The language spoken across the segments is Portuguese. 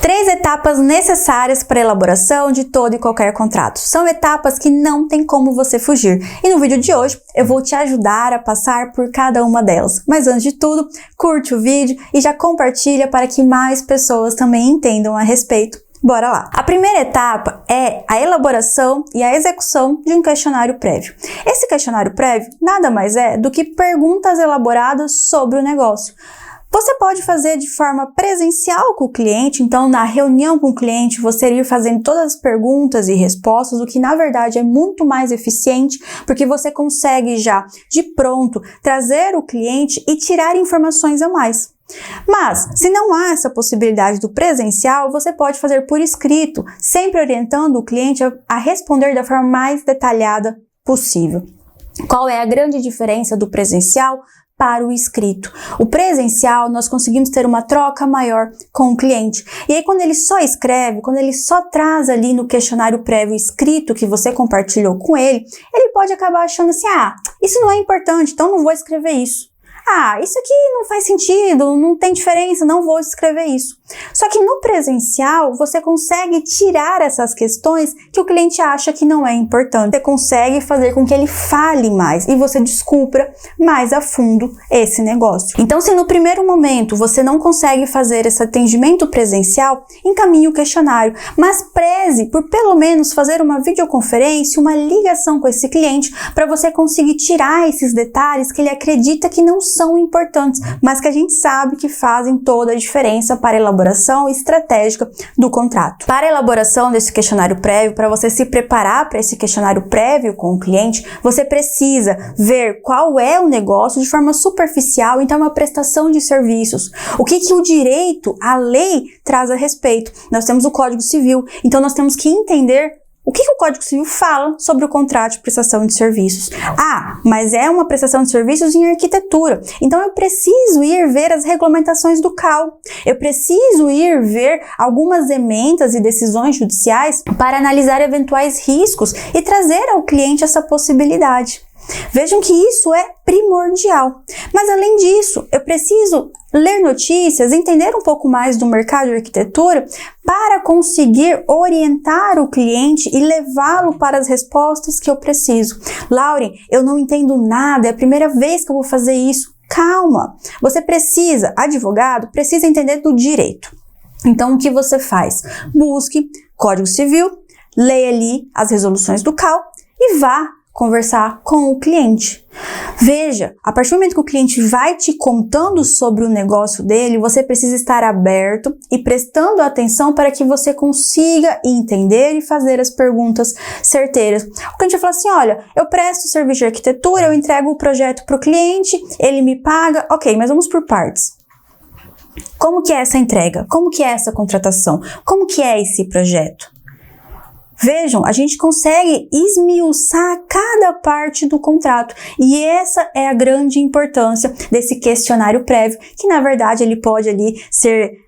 3 etapas necessárias para a elaboração de todo e qualquer contrato. São etapas que não tem como você fugir. E no vídeo de hoje eu vou te ajudar a passar por cada uma delas. Mas antes de tudo, curte o vídeo e já compartilha para que mais pessoas também entendam a respeito. Bora lá! A primeira etapa é a elaboração e a execução de um questionário prévio. Esse questionário prévio nada mais é do que perguntas elaboradas sobre o negócio. Você pode fazer de forma presencial com o cliente, então na reunião com o cliente você ir fazendo todas as perguntas e respostas, o que na verdade é muito mais eficiente, porque você consegue já de pronto trazer o cliente e tirar informações a mais. Mas, se não há essa possibilidade do presencial, você pode fazer por escrito, sempre orientando o cliente a responder da forma mais detalhada possível. Qual é a grande diferença do presencial para o escrito? O presencial, nós conseguimos ter uma troca maior com o cliente. E aí, quando ele só escreve, quando ele só traz ali no questionário prévio escrito que você compartilhou com ele pode acabar achando assim, isso não é importante, então não vou escrever isso. Isso aqui não faz sentido, não tem diferença, não vou escrever isso. Só que no presencial, você consegue tirar essas questões que o cliente acha que não é importante. Você consegue fazer com que ele fale mais e você descubra mais a fundo esse negócio. Então, se no primeiro momento você não consegue fazer esse atendimento presencial, encaminhe o questionário, mas preze por pelo menos fazer uma videoconferência, uma ligação com esse cliente para você conseguir tirar esses detalhes que ele acredita que não são importantes, mas que a gente sabe que fazem toda a diferença para a elaboração estratégica do contrato. Para a elaboração desse questionário prévio, para você se preparar para esse questionário prévio com o cliente, você precisa ver qual é o negócio de forma superficial, então uma prestação de serviços. O que o direito, a lei traz a respeito? Nós temos o Código Civil, então nós temos que entender o que o Código Civil fala sobre o contrato de prestação de serviços. Mas é uma prestação de serviços em arquitetura. Então eu preciso ir ver as regulamentações do CAL. Eu preciso ir ver algumas emendas e decisões judiciais para analisar eventuais riscos e trazer ao cliente essa possibilidade. Vejam que isso é primordial. Mas além disso, eu preciso ler notícias, entender um pouco mais do mercado de arquitetura para conseguir orientar o cliente e levá-lo para as respostas que eu preciso. Lauren, eu não entendo nada, é a primeira vez que eu vou fazer isso. Calma, você precisa, advogado, precisa entender do direito. Então o que você faz? Busque Código Civil, leia ali as resoluções do CAL e vá conversar com o cliente. Veja, a partir do momento que o cliente vai te contando sobre o negócio dele, você precisa estar aberto e prestando atenção para que você consiga entender e fazer as perguntas certeiras. O cliente vai falar assim, olha, eu presto serviço de arquitetura, eu entrego o projeto para o cliente, ele me paga, ok, mas vamos por partes. Como que é essa entrega? Como que é essa contratação? Como que é esse projeto? Vejam, a gente consegue esmiuçar cada parte do contrato e essa é a grande importância desse questionário prévio, que na verdade ele pode ali ser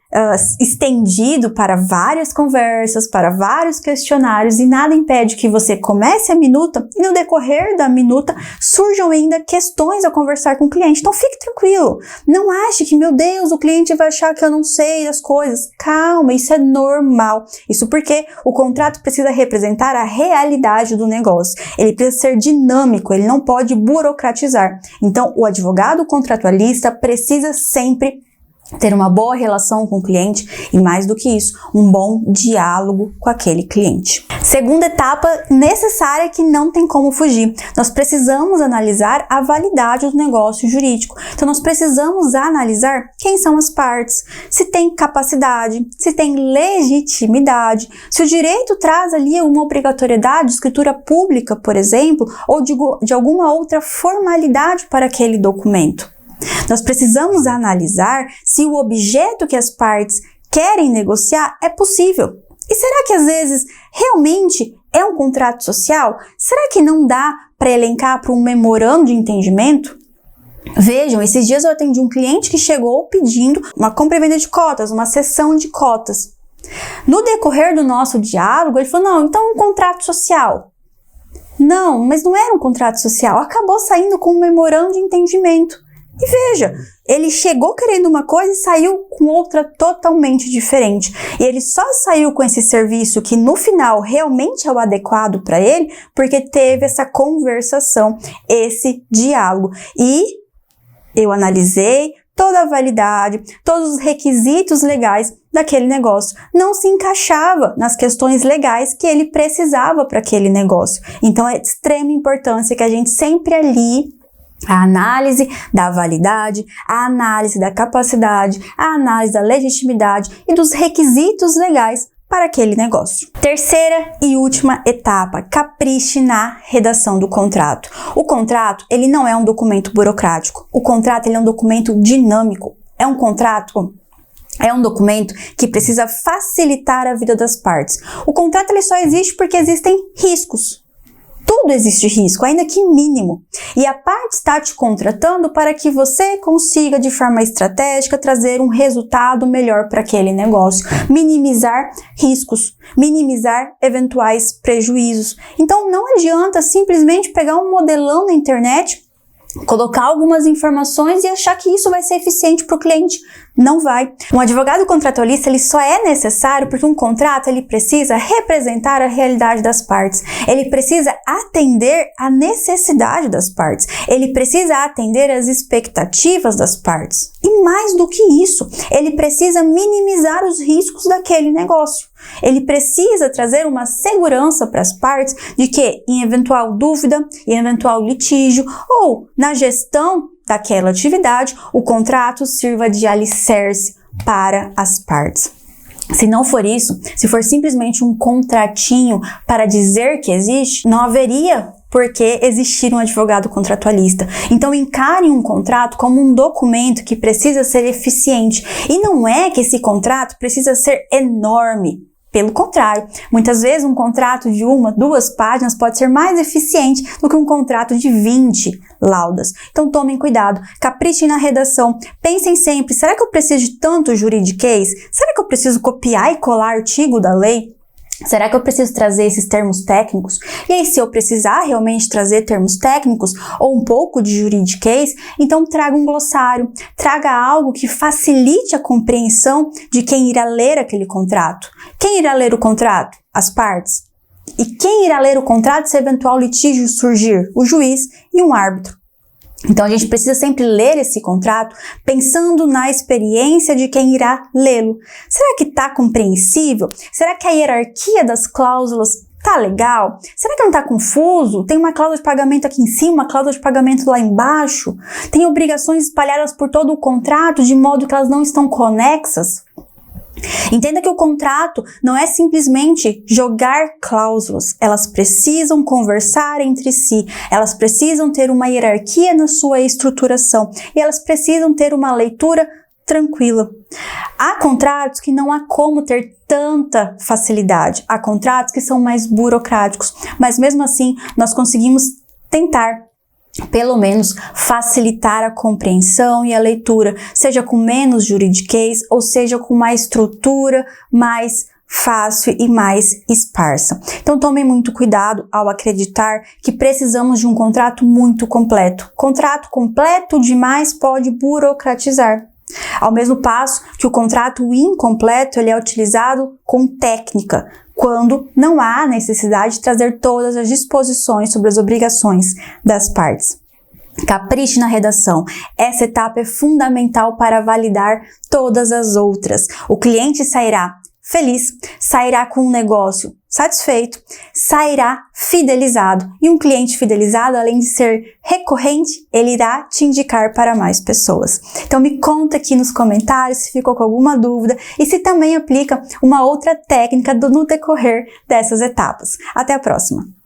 estendido para várias conversas, para vários questionários e nada impede que você comece a minuta e no decorrer da minuta surjam ainda questões a conversar com o cliente. Então fique tranquilo, não ache que, meu Deus, o cliente vai achar que eu não sei as coisas. Calma, isso é normal. Isso porque o contrato precisa representar a realidade do negócio. Ele precisa ser dinâmico, ele não pode burocratizar. Então o advogado contratualista precisa sempre ter uma boa relação com o cliente e, mais do que isso, um bom diálogo com aquele cliente. Segunda etapa necessária que não tem como fugir. Nós precisamos analisar a validade do negócio jurídico. Então, nós precisamos analisar quem são as partes, se tem capacidade, se tem legitimidade, se o direito traz ali uma obrigatoriedade de escritura pública, por exemplo, ou de alguma outra formalidade para aquele documento. Nós precisamos analisar se o objeto que as partes querem negociar é possível. E será que às vezes realmente é um contrato social? Será que não dá para elencar para um memorando de entendimento? Vejam, esses dias eu atendi um cliente que chegou pedindo uma compra e venda de cotas, uma cessão de cotas. No decorrer do nosso diálogo, ele falou, não, então um contrato social. Não, mas não era um contrato social, acabou saindo com um memorando de entendimento. E veja, ele chegou querendo uma coisa e saiu com outra totalmente diferente. E ele só saiu com esse serviço que no final realmente é o adequado para ele, porque teve essa conversação, esse diálogo. E eu analisei toda a validade, todos os requisitos legais daquele negócio. Não se encaixava nas questões legais que ele precisava para aquele negócio. Então é de extrema importância que a gente sempre alie a análise da validade, a análise da capacidade, a análise da legitimidade e dos requisitos legais para aquele negócio. Terceira e última etapa, capriche na redação do contrato. O contrato, ele não é um documento burocrático. O contrato, ele é um documento dinâmico. É um documento que precisa facilitar a vida das partes. O contrato, ele só existe porque existem riscos. Tudo existe risco, ainda que mínimo. E a parte está te contratando para que você consiga, de forma estratégica, trazer um resultado melhor para aquele negócio. Minimizar riscos, minimizar eventuais prejuízos. Então, não adianta simplesmente pegar um modelão na internet, colocar algumas informações e achar que isso vai ser eficiente para o cliente. Não vai. Um advogado contratualista, ele só é necessário porque um contrato, ele precisa representar a realidade das partes. Ele precisa atender à necessidade das partes. Ele precisa atender às expectativas das partes. E mais do que isso, ele precisa minimizar os riscos daquele negócio. Ele precisa trazer uma segurança para as partes de que, em eventual dúvida, em eventual litígio ou na gestão daquela atividade, o contrato sirva de alicerce para as partes. Se não for isso, se for simplesmente um contratinho para dizer que existe, não haveria por que existir um advogado contratualista. Então, encare um contrato como um documento que precisa ser eficiente. E não é que esse contrato precisa ser enorme. Pelo contrário, muitas vezes um contrato de 1, 2 páginas pode ser mais eficiente do que um contrato de 20 laudas. Então tomem cuidado, caprichem na redação, pensem sempre, será que eu preciso de tanto juridiquês? Será que eu preciso copiar e colar artigo da lei? Será que eu preciso trazer esses termos técnicos? E aí, se eu precisar realmente trazer termos técnicos ou um pouco de juridiquês, então traga um glossário, traga algo que facilite a compreensão de quem irá ler aquele contrato. Quem irá ler o contrato? As partes. E quem irá ler o contrato se eventual litígio surgir? O juiz e um árbitro. Então, a gente precisa sempre ler esse contrato pensando na experiência de quem irá lê-lo. Será que está compreensível? Será que a hierarquia das cláusulas tá legal? Será que não está confuso? Tem uma cláusula de pagamento aqui em cima, uma cláusula de pagamento lá embaixo? Tem obrigações espalhadas por todo o contrato de modo que elas não estão conexas? Entenda que o contrato não é simplesmente jogar cláusulas, elas precisam conversar entre si, elas precisam ter uma hierarquia na sua estruturação e elas precisam ter uma leitura tranquila. Há contratos que não há como ter tanta facilidade, há contratos que são mais burocráticos, mas mesmo assim nós conseguimos tentar pelo menos facilitar a compreensão e a leitura, seja com menos juridiquês ou seja com uma estrutura mais fácil e mais esparsa. Então tomem muito cuidado ao acreditar que precisamos de um contrato muito completo. Contrato completo demais pode burocratizar. Ao mesmo passo que o contrato incompleto ele é utilizado com técnica, quando não há necessidade de trazer todas as disposições sobre as obrigações das partes. Capriche na redação. Essa etapa é fundamental para validar todas as outras. O cliente sairá feliz, sairá com um negócio satisfeito, sairá fidelizado. E um cliente fidelizado, além de ser recorrente, ele irá te indicar para mais pessoas. Então me conta aqui nos comentários se ficou com alguma dúvida e se também aplica uma outra técnica no decorrer dessas etapas. Até a próxima!